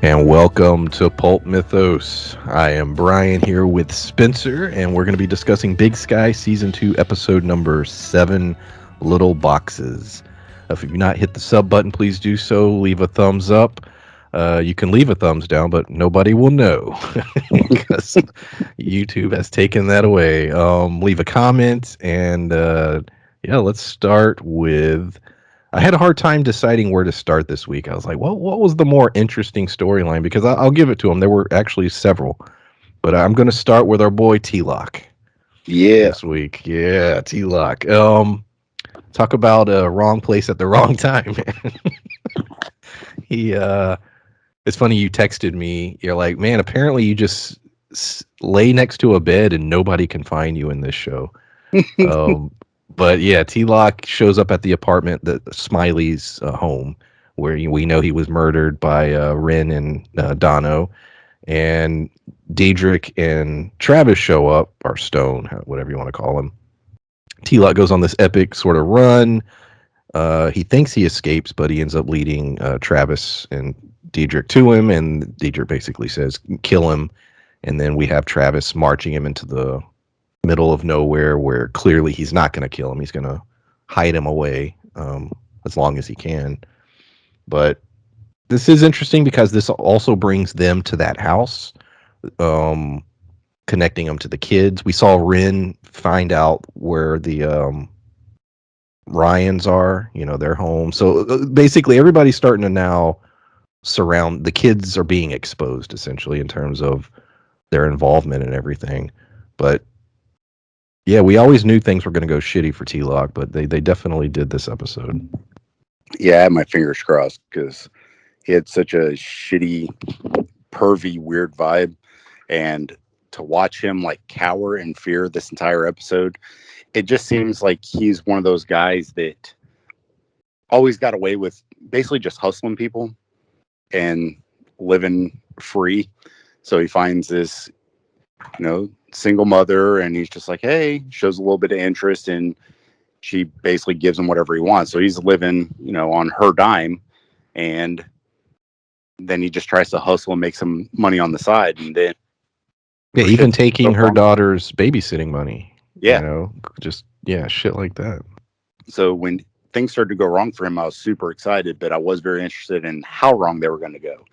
And welcome to Pulp Mythos. I am Brian here with Spencer, and we're going to be discussing Big Sky Season 2, Episode number 7, Little Boxes. If you've not hit the sub button, please do so. Leave a thumbs up. You can leave a thumbs down, but nobody will know because YouTube has taken that away. Leave a comment, and let's start with. I had a hard time deciding where to start this week. I was like, well, what was the more interesting storyline? Because I'll give it to him. There were actually several. But I'm going to start with our boy T-Lock Yeah. this week. Yeah, T-Lock. Talk about wrong place at the wrong time. he It's funny you texted me. You're like, man, apparently you just lay next to a bed and nobody can find you in this show. Um, but yeah, T-Lock shows up at the apartment, that Smiley's home, where we know he was murdered by Ren and Dono, and Diedrich and Travis show up, or Stone, whatever you want to call him. T-Lock goes on this epic sort of run. He thinks he escapes, but he ends up leading Travis and Diedrich to him, and Diedrich basically says, kill him. And then we have Travis marching him into the middle of nowhere where clearly he's not going to kill him. He's going to hide him away as long as he can. But this is interesting because this also brings them to that house, connecting them to the kids. We saw Ren find out where the Ryans are, their home. So basically everybody's starting to now surround, the kids are being exposed essentially in terms of their involvement and everything. But yeah, we always knew things were going to go shitty for T-Lock, but they definitely did this episode. Yeah, I had my fingers crossed because he had such a shitty, pervy, weird vibe. And to watch him like cower in fear this entire episode, it just seems like he's one of those guys that always got away with basically just hustling people and living free. So he finds this, single mother, and he's just like, hey, shows a little bit of interest, and she basically gives him whatever he wants. So he's living, on her dime, and then he just tries to hustle and make some money on the side, and then even taking her daughter's babysitting money. Yeah, just shit like that. So when things started to go wrong for him, I was super excited, but I was very interested in how wrong they were going to go.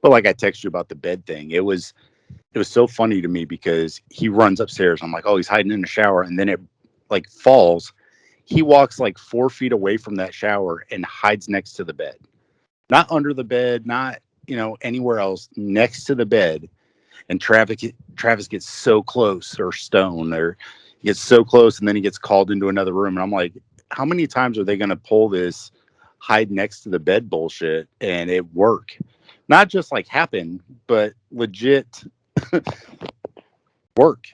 But like I texted you about the bed thing, it was so funny to me because he runs upstairs. I'm like, oh, he's hiding in the shower. And then it like falls. He walks like 4 feet away from that shower and hides next to the bed, not under the bed, not, anywhere else, next to the bed. And Travis gets so close, or Stone, or he gets so close. And then he gets called into another room. And I'm like, how many times are they going to pull this hide next to the bed bullshit and it work? Not just like happen, but legit work.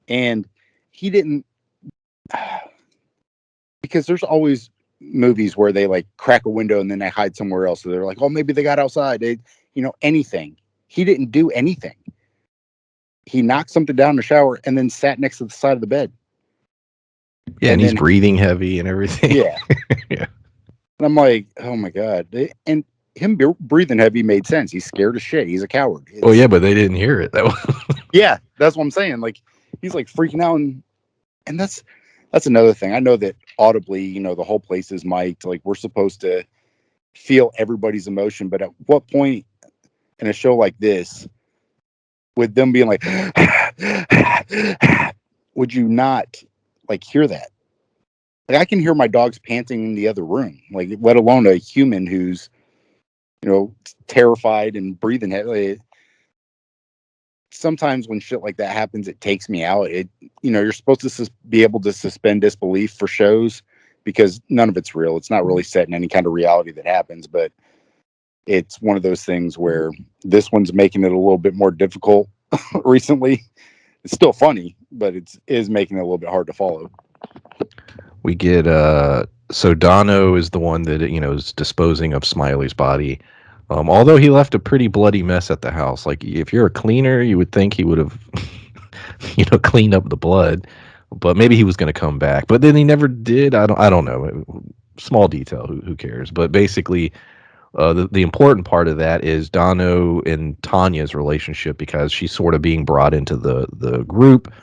And he didn't, because there's always movies where they like crack a window and then they hide somewhere else. So they're like, oh, maybe they got outside. Anything. He didn't do anything. He knocked something down in the shower and then sat next to the side of the bed. Yeah, and he's breathing heavy and everything. Yeah. Yeah. And I'm like, oh my God. And him breathing heavy made sense. He's scared as shit. He's a coward. Well, yeah, but they didn't hear it. Yeah, that's what I'm saying. Like, he's like freaking out. And that's another thing. I know that audibly, the whole place is mic'd. Like, we're supposed to feel everybody's emotion. But at what point in a show like this, with them being like, would you not like hear that? Like, I can hear my dogs panting in the other room, like, let alone a human who's, terrified and breathing heavily. Sometimes when shit like that happens, it takes me out. You're supposed to be able to suspend disbelief for shows because none of it's real. It's not really set in any kind of reality that happens, but it's one of those things where this one's making it a little bit more difficult recently. It's still funny, but it is making it a little bit hard to follow. We get so Dono is the one that is disposing of Smiley's body. Although he left a pretty bloody mess at the house. Like, if you're a cleaner, you would think he would have cleaned up the blood, but maybe he was going to come back. But then he never did. I don't know. Small detail. Who cares? But basically, The important part of that is Dano and Tanya's relationship, because she's sort of being brought into the group,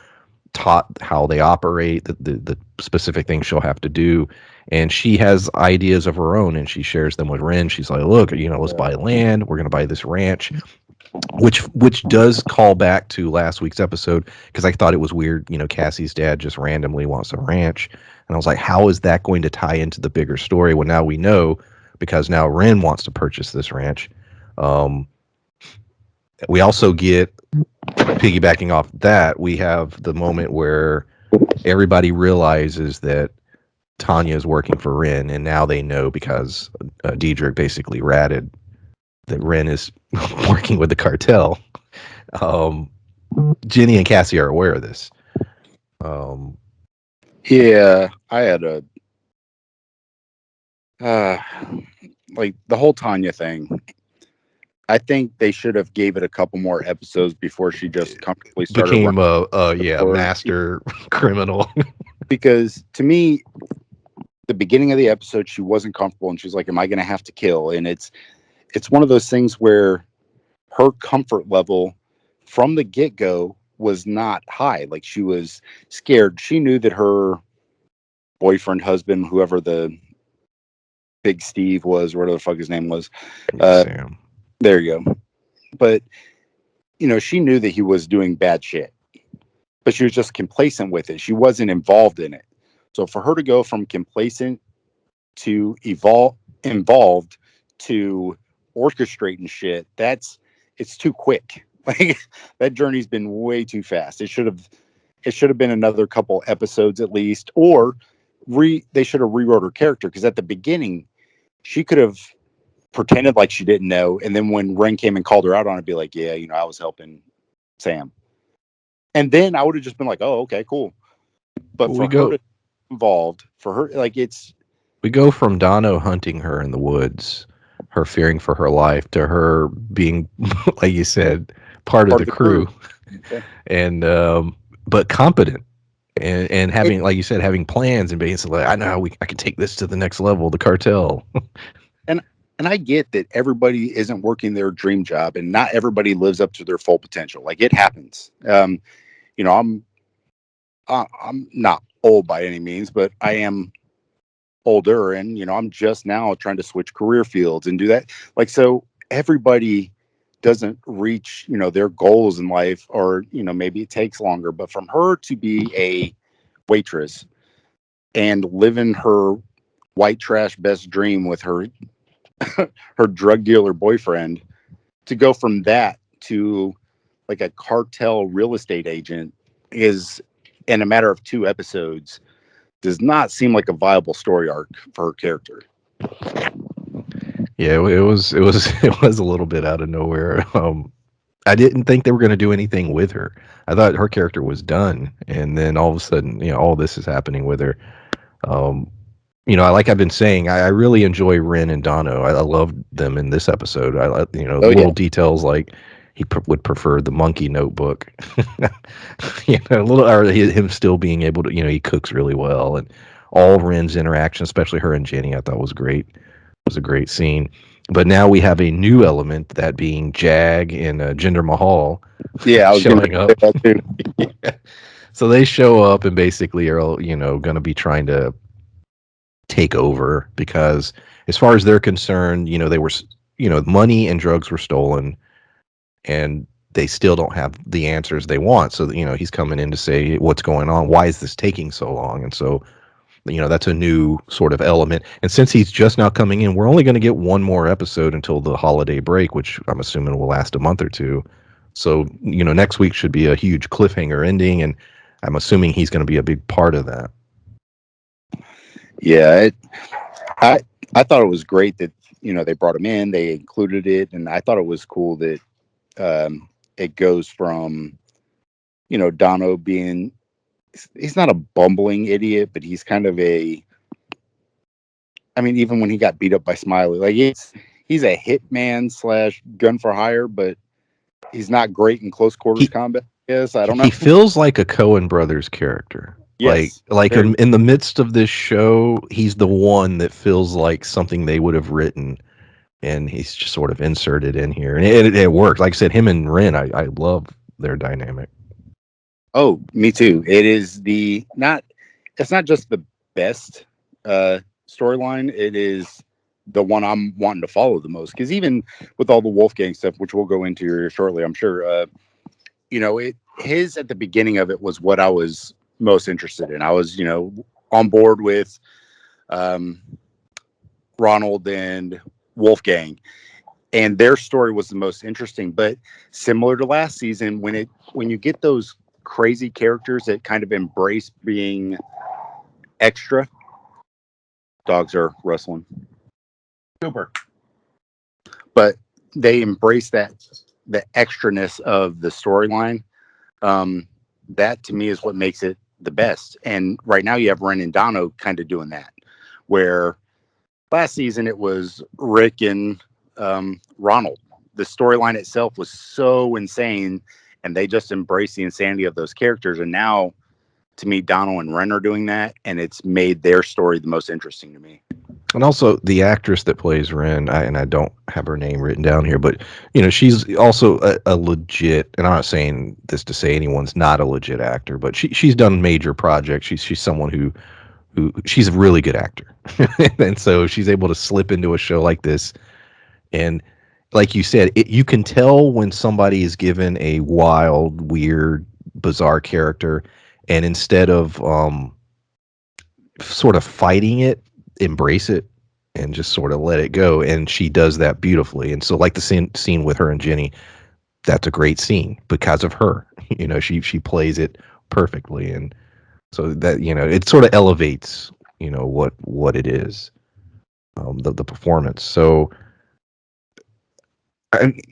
taught how they operate, the specific things she'll have to do, and she has ideas of her own, and she shares them with Ren. She's like, look, let's buy land. We're going to buy this ranch, which does call back to last week's episode, because I thought it was weird. Cassie's dad just randomly wants a ranch, and I was like, how is that going to tie into the bigger story? Well, now we know, because now Ren wants to purchase this ranch. We also get, piggybacking off that, we have the moment where everybody realizes that Tanya is working for Ren, and now they know, because Diedrich basically ratted that Ren is working with the cartel. Jenny and Cassie are aware of this. Yeah, I had a like the whole Tanya thing. I think they should have gave it a couple more episodes before she just comfortably started became a master criminal. Because to me, the beginning of the episode, she wasn't comfortable, and she's like, "Am I going to have to kill?" And it's one of those things where her comfort level from the get-go was not high. Like, she was scared. She knew that her boyfriend, husband, whoever the Big Steve was, whatever the fuck his name was, Sam. there you go. But she knew that he was doing bad shit, but she was just complacent with it. She wasn't involved in it. So for her to go from complacent to involved to orchestrating shit, it's too quick. Like, that journey's been way too fast. It should have been another couple episodes at least, or they should have rewrote her character, because at the beginning she could have pretended like she didn't know, and then when Ren came and called her out on it, be like, yeah, I was helping Sam, and then I would have just been like, oh, okay, cool. But for her to be involved, for her, like, we go from Dano hunting her in the woods, her fearing for her life, to her being, like you said, part of the crew. Okay. And but competent, and having, like you said, having plans, and basically, I know how I can take this to the next level, the cartel. And I get that everybody isn't working their dream job, and not everybody lives up to their full potential. Like, it happens. I'm not old by any means, but I am older, and I'm just now trying to switch career fields and do that. Like, so everybody doesn't reach their goals in life, or maybe it takes longer. But from her to be a waitress and living her white trash best dream with her drug dealer boyfriend, to go from that to like a cartel real estate agent is, in a matter of 2 episodes, does not seem like a viable story arc for her character. Yeah, it was it was a little bit out of nowhere. I didn't think they were going to do anything with her. I thought her character was done, and then all of a sudden, all this is happening with her. Like I've been saying, I really enjoy Ren and Dano. I love them in this episode. Little details like he would prefer the monkey notebook. Him still being able to, he cooks really well, and all Ren's interaction, especially her and Jenny, I thought was great. It was a great scene. But now we have a new element, that being Jag and Jinder Mahal. Yeah, I was showing up. That too. Yeah. So they show up and basically are, going to be trying to take over, because as far as they're concerned, they were, money and drugs were stolen, and they still don't have the answers they want. So, he's coming in to say, what's going on? Why is this taking so long? And so, that's a new sort of element. And since he's just now coming in, we're only going to get one more episode until the holiday break, which I'm assuming will last a month or two. So, next week should be a huge cliffhanger ending, and I'm assuming he's going to be a big part of that. Yeah, I thought it was great that they brought him in, they included it, and I thought it was cool that it goes from Dano being, he's not a bumbling idiot, but he's kind of even when he got beat up by Smiley, like, he's a hitman / gun for hire, but he's not great in close quarters combat. Yes, I don't know. He feels like a Coen Brothers character. Yes, like in the midst of this show, he's the one that feels like something they would have written and he's just sort of inserted in here, and it works. Like I said, him and Ren, I love their dynamic. Oh, me too. It is it's not just the best storyline. It is the one I'm wanting to follow the most. Because even with all the Wolfgang stuff, which we'll go into here shortly, I'm sure, his at the beginning of it was what I was most interested in. I was, on board with Ronald and Wolfgang, and their story was the most interesting. But similar to last season, when you get those crazy characters that kind of embrace being extra, dogs are rustling, Cooper, but they embrace the extraness of the storyline. That to me is what makes it the best. And right now you have Ren and Dono kind of doing that, where last season it was Rick and Ronald. The storyline itself was so insane, and they just embraced the insanity of those characters. And now, to me, Dono and Ren are doing that, and it's made their story the most interesting to me. And also the actress that plays Ren, I don't have her name written down here, but she's also a legit. And I'm not saying this to say anyone's not a legit actor, but she's done major projects. She's someone who she's a really good actor, and so she's able to slip into a show like this. And like you said, you can tell when somebody is given a wild, weird, bizarre character, and instead of sort of fighting it, embrace it and just sort of let it go. And she does that beautifully. And so, like the scene with her and Jenny, that's a great scene because of her. She plays it perfectly, and so that it sort of elevates what it is, the performance. So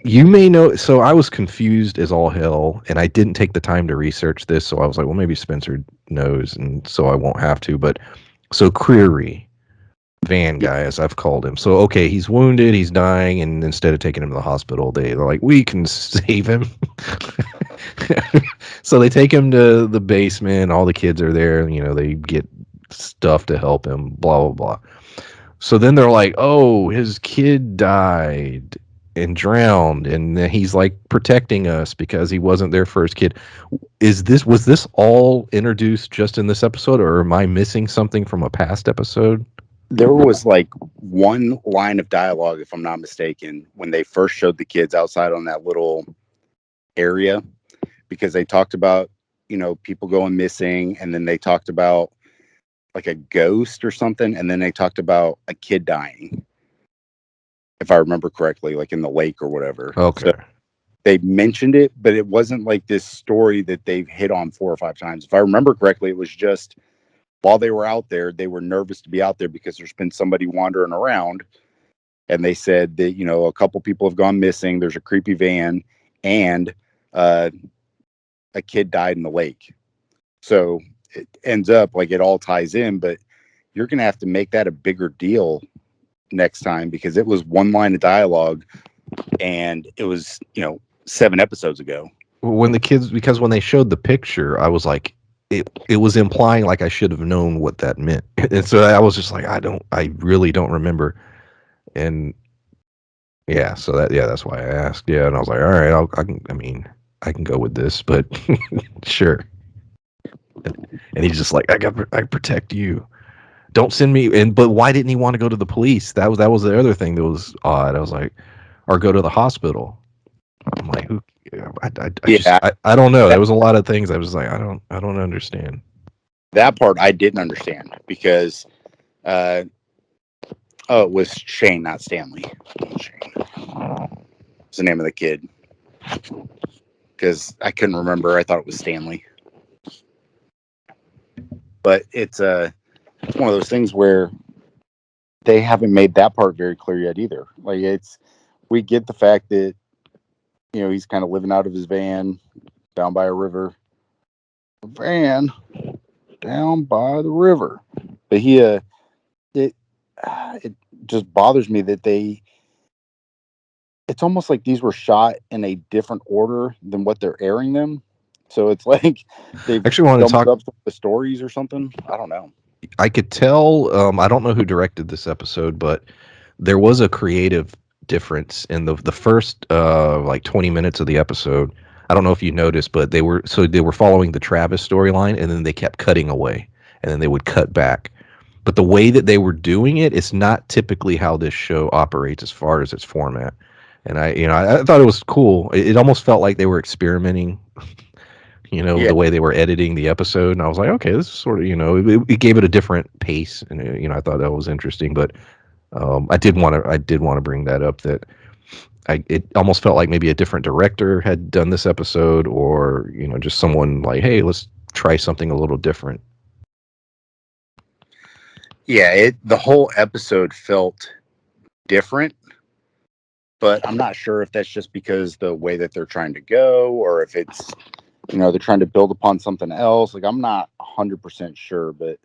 you may know. So I was confused as all hell, and I didn't take the time to research this. So I was like, well, maybe Spencer knows, and so I won't have to. But so Creary, van guy, as I've called him. So okay, he's wounded, he's dying, and instead of taking him to the hospital, they're like, we can save him. So they take him to the basement. All the kids are there. They get stuff to help him. Blah blah blah. So then they're like, oh, his kid died and drowned, and he's like protecting us because he wasn't their first kid. Was this all introduced just in this episode, or am I missing something from a past episode? There was like one line of dialogue, if I'm not mistaken, when they first showed the kids outside on that little area, because they talked about, people going missing, and then they talked about like a ghost or something, and then they talked about a kid dying, if I remember correctly, like in the lake or whatever. Okay. So they mentioned it, but it wasn't like this story that they've hit on 4 or 5 times. If I remember correctly, it was just while they were out there, they were nervous to be out there because there's been somebody wandering around, and they said that, a couple people have gone missing. There's a creepy van, and a kid died in the lake. So it ends up like it all ties in, but you're going to have to make that a bigger deal next time, because it was one line of dialogue, and it was, 7 episodes ago. Because when they showed the picture, I was like, it was implying like I should have known what that meant. And so I was just like, I really don't remember. And yeah, so that's why I asked. Yeah. And I was like, all right, I can go with this, but sure. And he's just like, I protect you. Don't send me. But why didn't he want to go to the police? That was the other thing that was odd. I was like, or go to the hospital. I'm like, who? I don't know. There was a lot of things I was like, I don't understand. That part I didn't understand, because it was Shane, not Stanley. Shane. What's the name of the kid? Because I couldn't remember. I thought it was Stanley. But it's one of those things where they haven't made that part very clear yet either. Like, we get the fact that, he's kind of living out of his van down by a river. A van down by the river. But it just bothers me that it's almost like these were shot in a different order than what they're airing them. So it's like they've actually want to talk up the stories or something. I don't know. I could tell. I don't know who directed this episode, but there was a creative difference in the first like 20 minutes of the episode. I don't know if you noticed, but they were following the Travis storyline, and then they kept cutting away, and then they would cut back. But the way that they were doing it is not typically how this show operates as far as its format. And I thought it was cool. It almost felt like they were experimenting, Yeah, the way they were editing the episode. And I was like, okay, this is sort of, it gave it a different pace, and I thought that was interesting. But I did want to bring that up, that it almost felt like maybe a different director had done this episode, or just someone like, hey, let's try something a little different. yeah. The whole episode felt different, but I'm not sure if that's just because the way that they're trying to go, or if it's they're trying to build upon something else. Like, I'm not 100% sure, but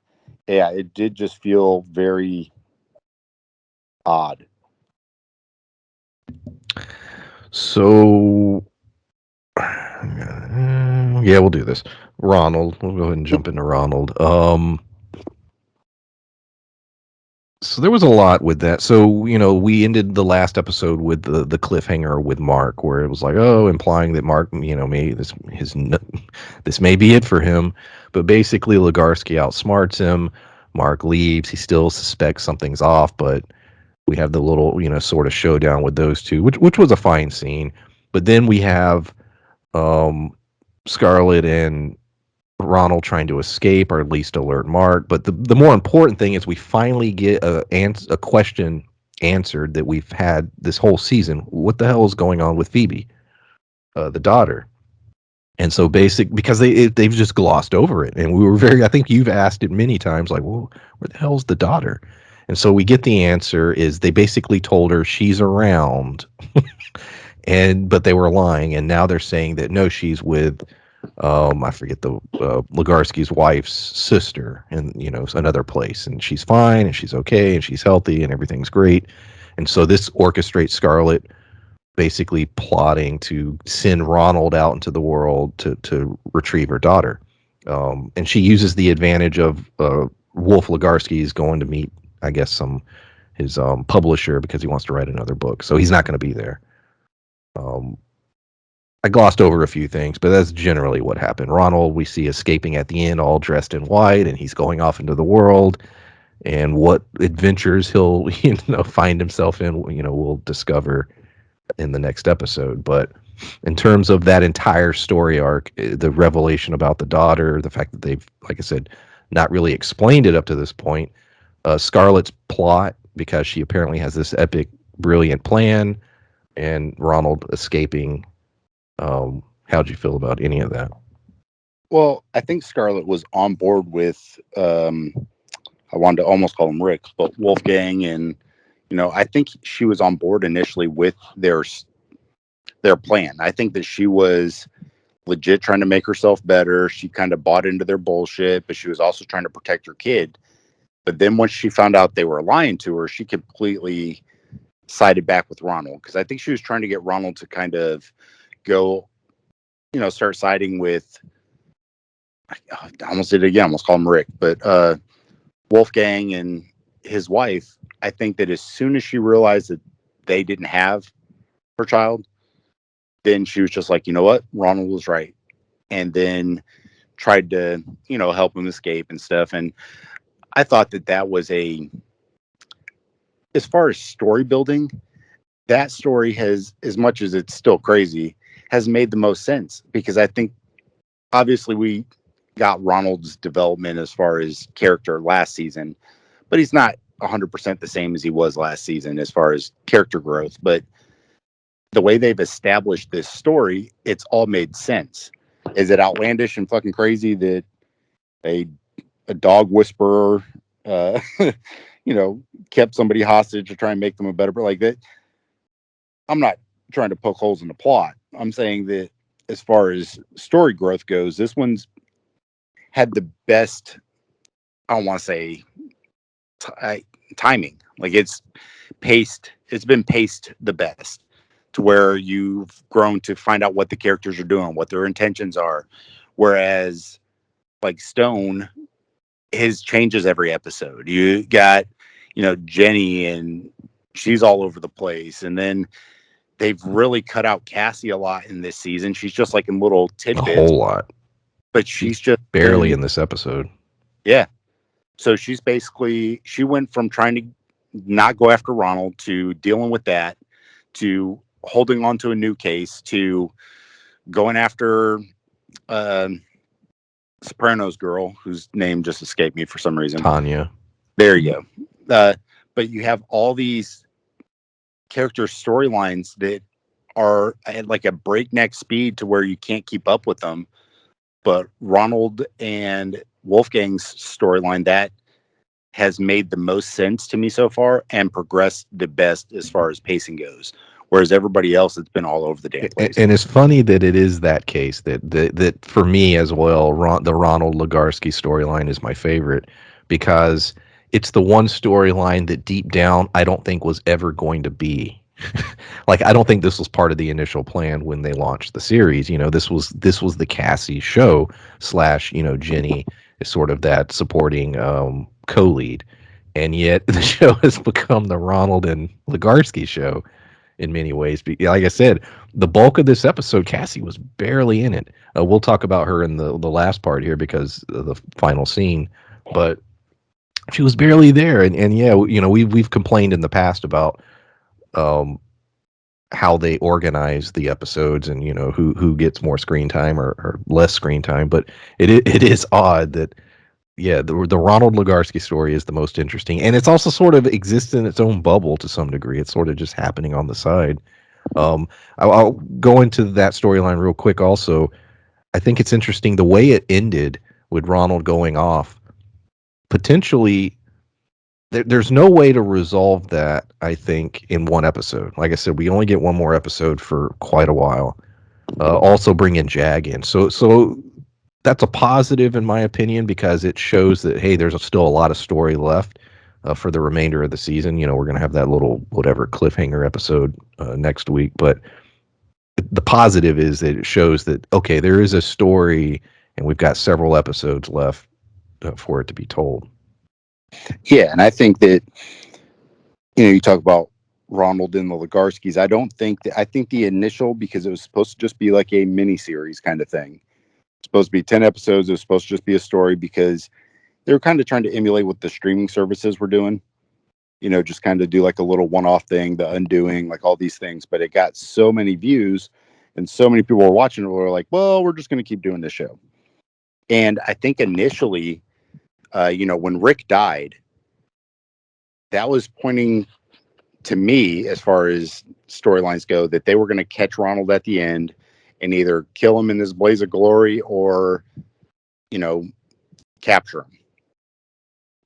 yeah, it did just feel very odd. So, yeah, we'll do this. Ronald, we'll go ahead and jump into Ronald. So there was a lot with that. So, we ended the last episode with the cliffhanger with Mark, where it was like, oh, implying that Mark, may this may be it for him. But basically, Legarsky outsmarts him. Mark leaves. He still suspects something's off, but we have the little, sort of showdown with those two, which was a fine scene. But then we have Scarlett and Ronald trying to escape, or at least alert Mark. But the more important thing is we finally get a question answered that we've had this whole season. What the hell is going on with Phoebe, the daughter? And so because they've just glossed over it, and we were I think you've asked it many times, like, well, where the hell's the daughter? And so we get the answer is they basically told her she's around, but they were lying, and now they're saying that no, she's with I forget the Legarsky's wife's sister, and another place, and she's fine, and she's okay, and she's healthy, and everything's great. And so this orchestrates Scarlett basically plotting to send Ronald out into the world to retrieve her daughter, and she uses the advantage of Wolf Legarsky's going to meet, I guess, his publisher, because he wants to write another book, so he's not going to be there. I glossed over a few things, but that's generally what happened. Ronald, we see escaping at the end, all dressed in white, and he's going off into the world. And what adventures he'll, find himself in, we'll discover in the next episode. But in terms of that entire story arc, the revelation about the daughter, the fact that they've, like I said, not really explained it up to this point, Scarlett's plot, because she apparently has this epic, brilliant plan, and Ronald escaping. How'd you feel about any of that? Well, I think Scarlett was on board with, I wanted to almost call him Rick, but Wolfgang. And, I think she was on board initially with their plan. I think that she was legit trying to make herself better. She kind of bought into their bullshit, but she was also trying to protect her kid. But then once she found out they were lying to her, she completely sided back with Ronald, because I think she was trying to get Ronald to kind of go, start siding with, I almost did it again, almost call him Rick, but Wolfgang and his wife. I think that as soon as she realized that they didn't have her child, then she was just like, you know what, Ronald was right. And then tried to, help him escape and stuff. And I thought that was as far as story building, that story has, as much as it's still crazy, has made the most sense, because I think obviously we got Ronald's development as far as character last season, but he's not 100% the same as he was last season as far as character growth. But the way they've established this story, it's all made sense. Is it outlandish and fucking crazy that a dog whisperer, kept somebody hostage to try and make them a better, like that? I'm not trying to poke holes in the plot. I'm saying that as far as story growth goes, this one's had the best, I don't want to say timing. Like, it's been paced the best, to where you've grown to find out what the characters are doing, what their intentions are. Whereas like Stone, his changes every episode. You got, Jenny and she's all over the place. And then they've really cut out Cassie a lot in this season. She's just like in little A tidbits, whole lot. but she's just Barely in this episode. Yeah. So she went from trying to not go after Ronald to dealing with that, to holding on to a new case, to going after Sopranos girl, whose name just escaped me for some reason. Tanya. There you go. But you have all these character storylines that are at like a breakneck speed to where you can't keep up with them. But Ronald and Wolfgang's storyline, that has made the most sense to me so far and progressed the best as far as pacing goes. Whereas everybody else, it's been all over the damn place. And it's funny that it is that case that for me as well, the Ronald Legarsky storyline is my favorite, because it's the one storyline that deep down I don't think was ever going to be. Like, I don't think this was part of the initial plan when they launched the series. You know, this was the Cassie show / Jenny is sort of that supporting co-lead, and yet the show has become the Ronald and Legarsky show in many ways. Like I said, the bulk of this episode, Cassie was barely in it. We'll talk about her in the last part here because of the final scene, but she was barely there. And yeah, we've complained in the past about how they organize the episodes and who gets more screen time or less screen time. But it is odd that the Ronald Legarsky story is the most interesting, and it's also sort of exists in its own bubble to some degree. It's sort of just happening on the side. I'll go into that storyline real quick. Also, I think it's interesting the way it ended with Ronald going off. Potentially, there's no way to resolve that, I think, in one episode. Like I said, we only get one more episode for quite a while. Also bring in Jag in. So that's a positive in my opinion, because it shows that, hey, there's still a lot of story left for the remainder of the season. We're going to have that little whatever cliffhanger episode next week. But the positive is that it shows that, okay, there is a story and we've got several episodes left for it to be told. Yeah, and I think that, you talk about Ronald and the Legarskys. I think the initial, because it was supposed to just be like a mini series kind of thing. It's supposed to be 10 episodes. It was supposed to just be a story, because they were kind of trying to emulate what the streaming services were doing. Just kind of do like a little one-off thing, The Undoing, like all these things. But it got so many views and so many people were watching it, were like, well, we're just going to keep doing this show. And I think initially, when Rick died, that was pointing to me, as far as storylines go, that they were going to catch Ronald at the end and either kill him in this blaze of glory or, capture him.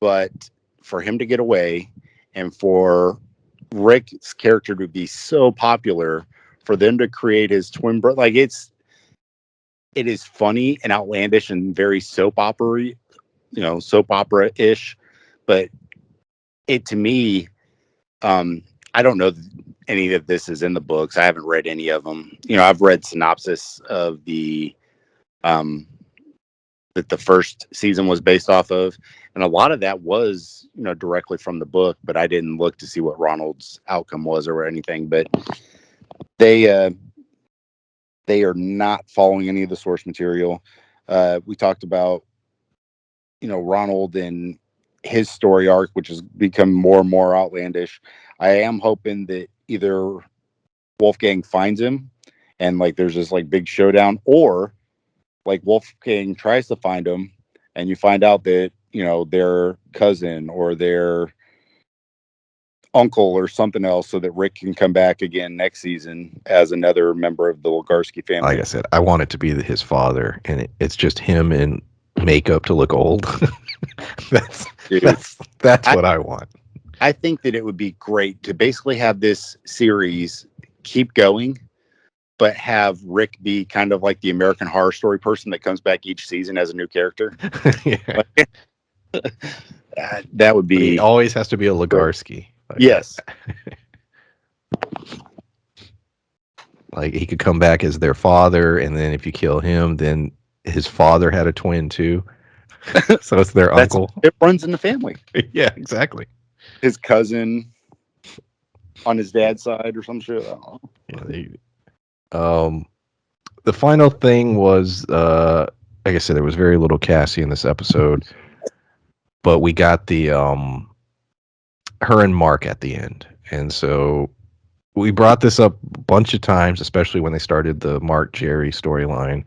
But for him to get away and for Rick's character to be so popular, for them to create his twin brother, like it is funny and outlandish and very soap opera-ish, but it, to me, I don't know any of this is in the books. I haven't read any of them. I've read synopsis of the that the first season was based off of, and a lot of that was directly from the book, but I didn't look to see what Ronald's outcome was or anything. But they are not following any of the source material. We talked about Ronald and his story arc, which has become more and more outlandish. I am hoping that either Wolfgang finds him and like there's this like big showdown, or like Wolfgang tries to find him and you find out that their cousin or their uncle or something else, so that Rick can come back again next season as another member of the Legarsky family. Like I said, I want it to be his father, and it's just him in makeup to look old. that's what I want. I think that it would be great to basically have this series keep going, but have Rick be kind of like the American Horror Story person that comes back each season as a new character. That would be. But he always has to be a Legarsky. Like, yes. Like he could come back as their father, and then if you kill him, then his father had a twin too. So it's their uncle. It runs in the family. Yeah, exactly. His cousin. on his dad's side or some shit. I don't know. Yeah, um, the final thing was, like I said, there was very little Cassie in this episode, but we got the her and Mark at the end, and so we brought this up a bunch of times, especially when they started the Mark Jerry storyline.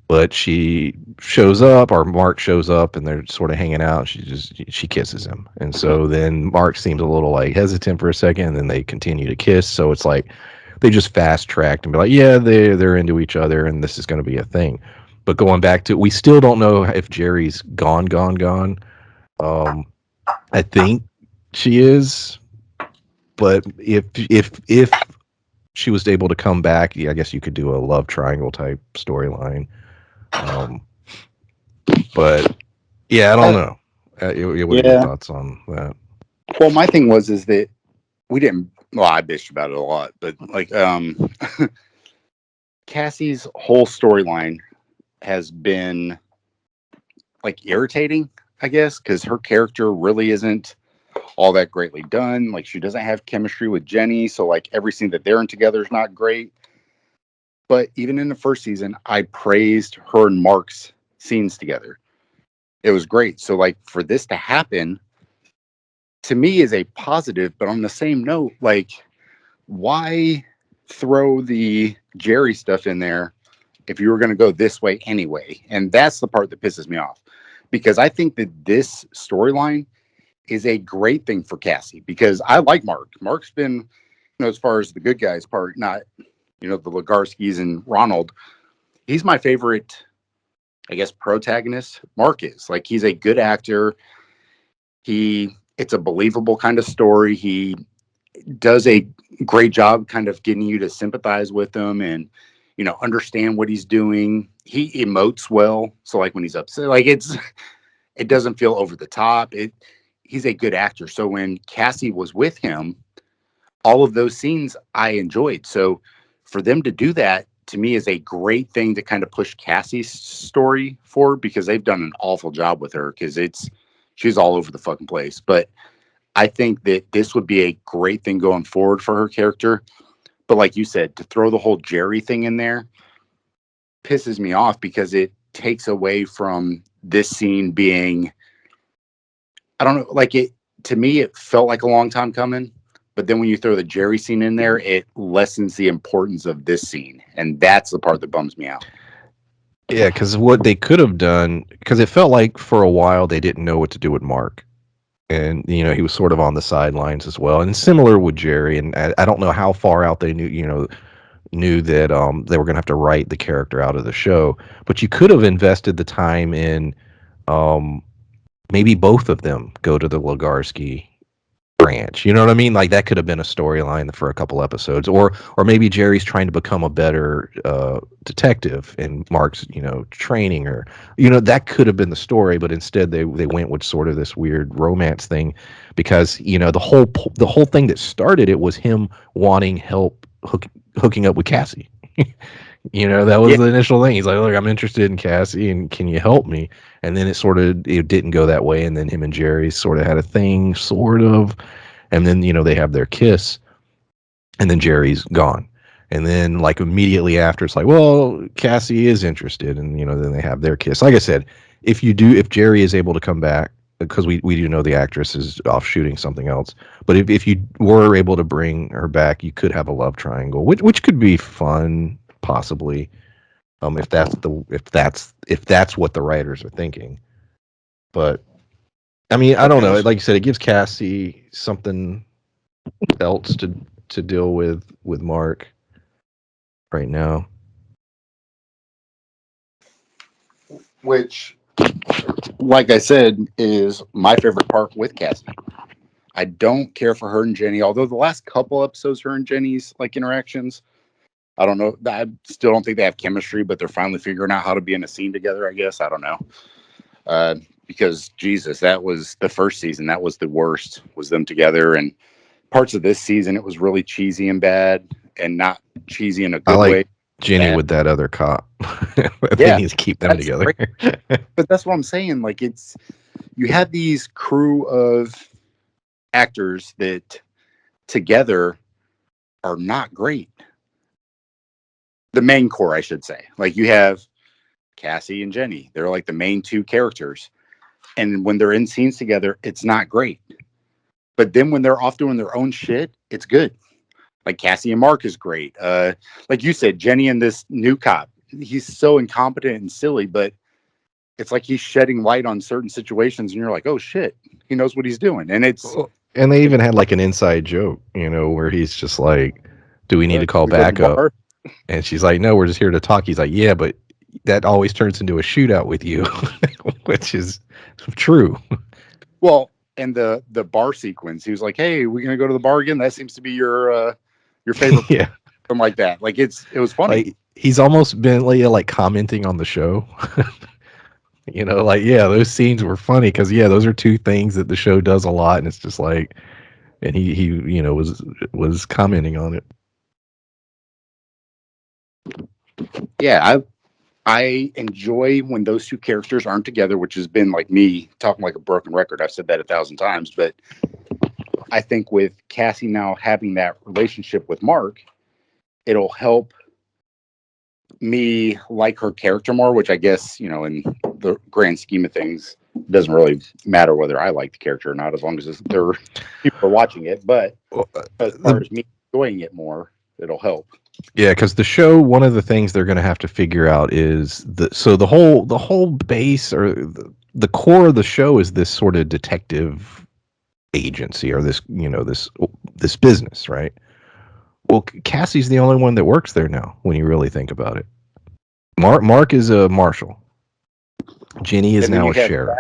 But she shows up, or Mark shows up, and they're sort of hanging out. She kisses him, and so then Mark seems a little like hesitant for a second, and then they continue to kiss. So it's like they just fast tracked and be like, yeah, they're into each other, and this is going to be a thing. But going back to, we still don't know if Jerry's gone. I think she is, but if she was able to come back, yeah, I guess you could do a love triangle type storyline. But yeah, I don't know. What are your thoughts on that? Well, my thing is that we didn't. Well, I bitched about it a lot, but like, Cassie's whole storyline has been like irritating, I guess, because her character really isn't all that greatly done. Like, she doesn't have chemistry with Jenny, so like every scene that they're in together is not great. But even in the first season, I praised her and Mark's scenes together. It was great. So like for this to happen, to me, is a positive. But on the same note, like, why throw the Jerry stuff in there if you were going to go this way anyway? And that's the part that pisses me off, because I think that this storyline is a great thing for Cassie, because I like Mark. Mark's been, you know, as far as the good guys part, not, you know, the Legarskis and Ronald, he's my favorite, I guess, protagonist. Mark is, like, he's a good actor. It's a believable kind of story. He does a great job kind of getting you to sympathize with him and, you know, understand what he's doing. He emotes well. So like when he's upset, like it doesn't feel over the top. He's a good actor. So when Cassie was with him, all of those scenes I enjoyed. So for them to do that, to me, is a great thing to kind of push Cassie's story forward, because they've done an awful job with her, because she's all over the fucking place. But I think that this would be a great thing going forward for her character. But like you said, to throw the whole Jerry thing in there pisses me off, because it takes away from this scene being, I don't know, like, it, to me, it felt like a long time coming. But then when you throw the Jerry scene in there, it lessens the importance of this scene. And that's the part that bums me out. Yeah, because what they could have done, because it felt like for a while they didn't know what to do with Mark. And, you know, he was sort of on the sidelines as well. And similar with Jerry. And I don't know how far out they knew that they were going to have to write the character out of the show. But you could have invested the time in maybe both of them go to the Legarski branch. You know what I mean? Like, that could have been a storyline for a couple episodes. Or maybe Jerry's trying to become a better detective, and Mark's, you know, training her. You know, that could have been the story, but instead they went with sort of this weird romance thing, because, you know, the whole thing that started it was him wanting help hooking up with Cassie. You know, that was the initial thing. He's like, look, I'm interested in Cassie, and can you help me? And then it didn't go that way. And then him and Jerry sort of had a thing, sort of. And then, you know, they have their kiss, and then Jerry's gone. And then, like, immediately after, it's like, well, Cassie is interested. And, you know, then they have their kiss. Like I said, if Jerry is able to come back, because we do know the actress is off shooting something else. But if you were able to bring her back, you could have a love triangle, which could be fun, possibly, if that's what the writers are thinking. But I mean, I don't know. Like you said, it gives Cassie something else to deal with Mark right now. Which, like I said, is my favorite part with Cassie. I don't care for her and Jenny, although the last couple episodes, her and Jenny's like interactions, I don't know. I still don't think they have chemistry, but they're finally figuring out how to be in a scene together, I guess. I don't know. Because Jesus, that was the first season. That was the worst, was them together. And parts of this season, it was really cheesy and bad, and not cheesy in a good way. Jenny bad with that other cop. They need to keep them together. But that's what I'm saying. Like, you had these crew of actors that together are not great. The main core, I should say. Like you have Cassie and Jenny. They're like the main two characters. And when they're in scenes together, it's not great. But then when they're off doing their own shit, it's good. Like Cassie and Mark is great. Like you said, Jenny and this new cop, he's so incompetent and silly, but it's like he's shedding light on certain situations, and you're like, oh shit, he knows what he's doing. And and they even had like an inside joke, where he's just like, "Do we need to call backup?" And she's like, "No, we're just here to talk." He's like, "Yeah, but that always turns into a shootout with you," which is true. Well, and the bar sequence, he was like, "Hey, we're gonna go to the bar again. That seems to be your favorite." Yeah, something like that. Like it was funny. Like he's almost been like commenting on the show. Like, yeah, those scenes were funny because those are two things that the show does a lot, and it's just like, and he was commenting on it. Yeah, I enjoy when those two characters aren't together, which has been like me talking like a broken record. I've said that 1,000 times, but I think with Cassie now having that relationship with Mark, it'll help me like her character more, which I guess, in the grand scheme of things, doesn't really matter whether I like the character or not, as long as there people are watching it. But as far as me enjoying it more, it'll help. Yeah, because the show, one of the things they're going to have to figure out is the whole base or the core of the show is this sort of detective agency or this business, right? Well, Cassie's the only one that works there now, when you really think about it. Mark is a marshal. Jenny is now a sheriff.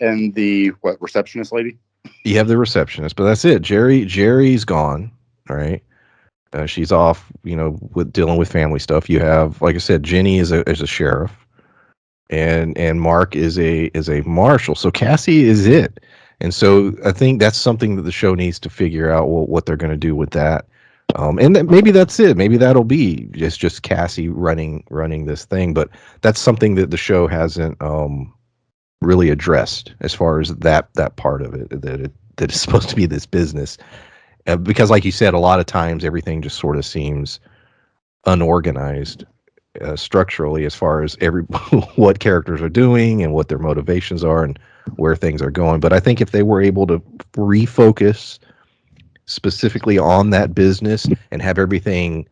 And the receptionist lady? You have the receptionist, but that's it. Jerry's gone, right? She's off, with dealing with family stuff. You have, like I said, Jenny is a sheriff, and Mark is a marshal. So Cassie is it. And so I think that's something that the show needs to figure out what they're going to do with that. And maybe that's it. Maybe that'll be just Cassie running this thing. But that's something that the show hasn't really addressed as far as that part of it, that it's supposed to be this business. Because, like you said, a lot of times everything just sort of seems unorganized structurally as far as what characters are doing and what their motivations are and where things are going. But I think if they were able to refocus specifically on that business and have everything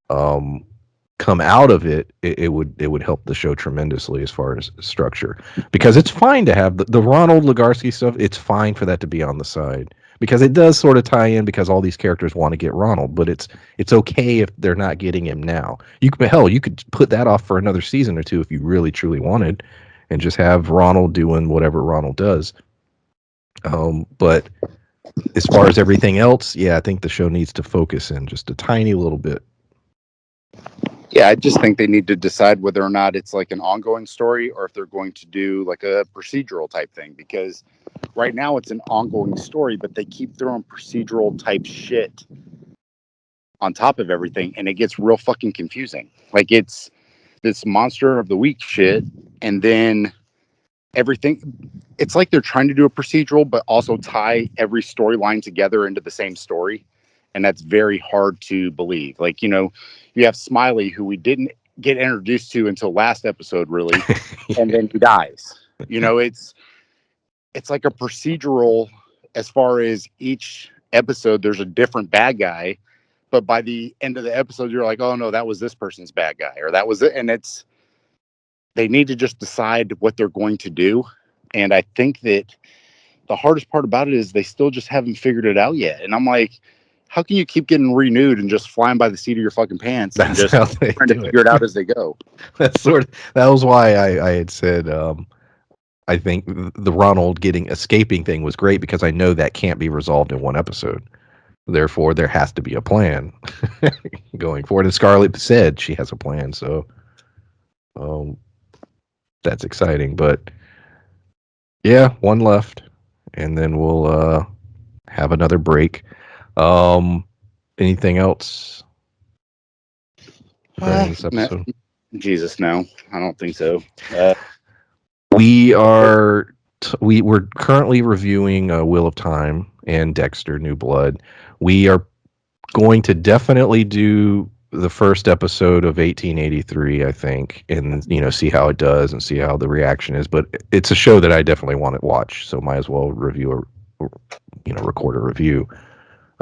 come out of it, it would help the show tremendously as far as structure. Because it's fine to have the Ronald Legarsky stuff. It's fine for that to be on the side, because it does sort of tie in, because all these characters want to get Ronald, but it's okay if they're not getting him now. You could put that off for another season or two if you really truly wanted, and just have Ronald doing whatever Ronald does. But as far as everything else, I think the show needs to focus in just a tiny little bit. Yeah, I just think they need to decide whether or not it's like an ongoing story or if they're going to do like a procedural type thing, because right now it's an ongoing story, but they keep throwing procedural type shit on top of everything, and it gets real fucking confusing. Like it's this monster of the week shit, and then everything, it's like they're trying to do a procedural but also tie every storyline together into the same story, and that's very hard to believe. Like, you have Smiley, who we didn't get introduced to until last episode, really, and then he dies. It's like a procedural as far as each episode there's a different bad guy, but by the end of the episode you're like, oh no, that was this person's bad guy, or that was it. And they need to just decide what they're going to do. And I think that the hardest part about it is they still just haven't figured it out yet. And I'm like, how can you keep getting renewed and just flying by the seat of your fucking pants and just trying to figure it out as they go? That was why I had said, I think the Ronald escaping thing was great, because I know that can't be resolved in one episode. Therefore, there has to be a plan going forward. And Scarlett said she has a plan, so that's exciting. But yeah, one left, and then we'll have another break. Anything else regarding this episode? Jesus, no, I don't think so. We're currently reviewing Wheel of Time and Dexter: New Blood. We are going to definitely do the first episode of 1883, I think, and see how it does and see how the reaction is. But it's a show that I definitely want to watch, so might as well record a review,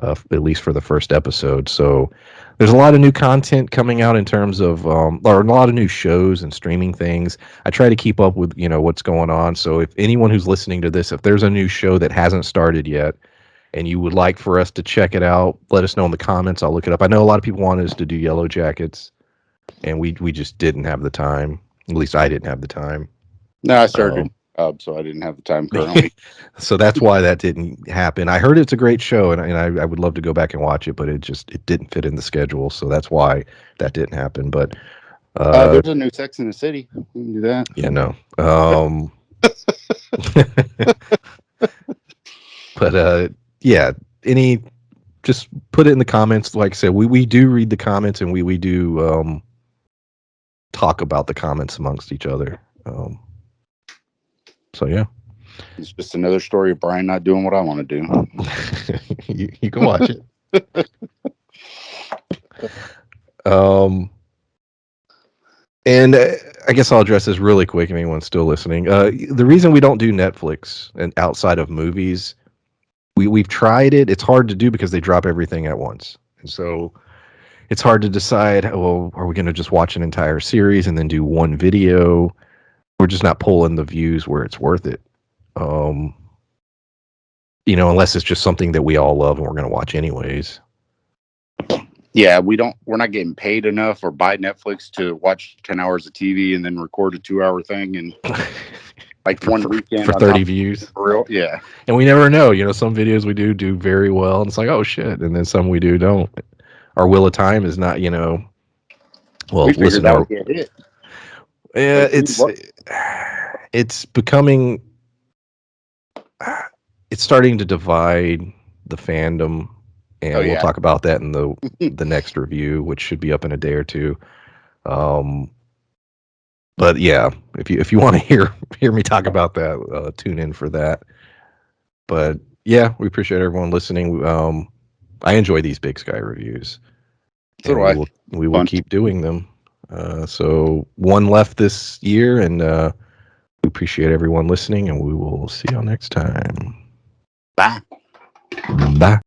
at least for the first episode. So there's a lot of new content coming out in terms of, or a lot of new shows and streaming things. I try to keep up with what's going on. So if anyone who's listening to this, if there's a new show that hasn't started yet, and you would like for us to check it out, let us know in the comments. I'll look it up. I know a lot of people wanted us to do Yellow Jackets, and we just didn't have the time. At least I didn't have the time. No, I started so I didn't have the time currently. So that's why that didn't happen. I heard it's a great show, and I would love to go back and watch it, but it didn't fit in the schedule. So that's why that didn't happen. But there's a new Sex in the City. We can do that. Yeah, no. But yeah, just put it in the comments. Like I said, we do read the comments, and we do talk about the comments amongst each other. So yeah, it's just another story of Brian not doing what I want to do. you can watch it. And I guess I'll address this really quick if anyone's still listening. The reason we don't do Netflix and outside of movies, we've tried it. It's hard to do because they drop everything at once. And so it's hard to decide, well, are we going to just watch an entire series and then do one video? We're just not pulling the views where it's worth it. Unless it's just something that we all love and we're going to watch anyways. Yeah, we're not getting paid enough or buy Netflix to watch 10 hours of TV and then record a 2-hour thing and like one weekend for 30 views. For real, yeah. And we never know. Some videos we do very well, and it's like, oh shit, and then some we don't. Our Wheel of Time is not, well, listen, get hit. Yeah, it's becoming, it's starting to divide the fandom. And we'll talk about that in the next review, which should be up in a day or two. But yeah, if you want to hear me talk about that, tune in for that. But yeah, we appreciate everyone listening. I enjoy these Big Sky reviews. So do I. We will keep doing them. So one left this year, and we appreciate everyone listening, and we will see y'all next time. Bye. Bye.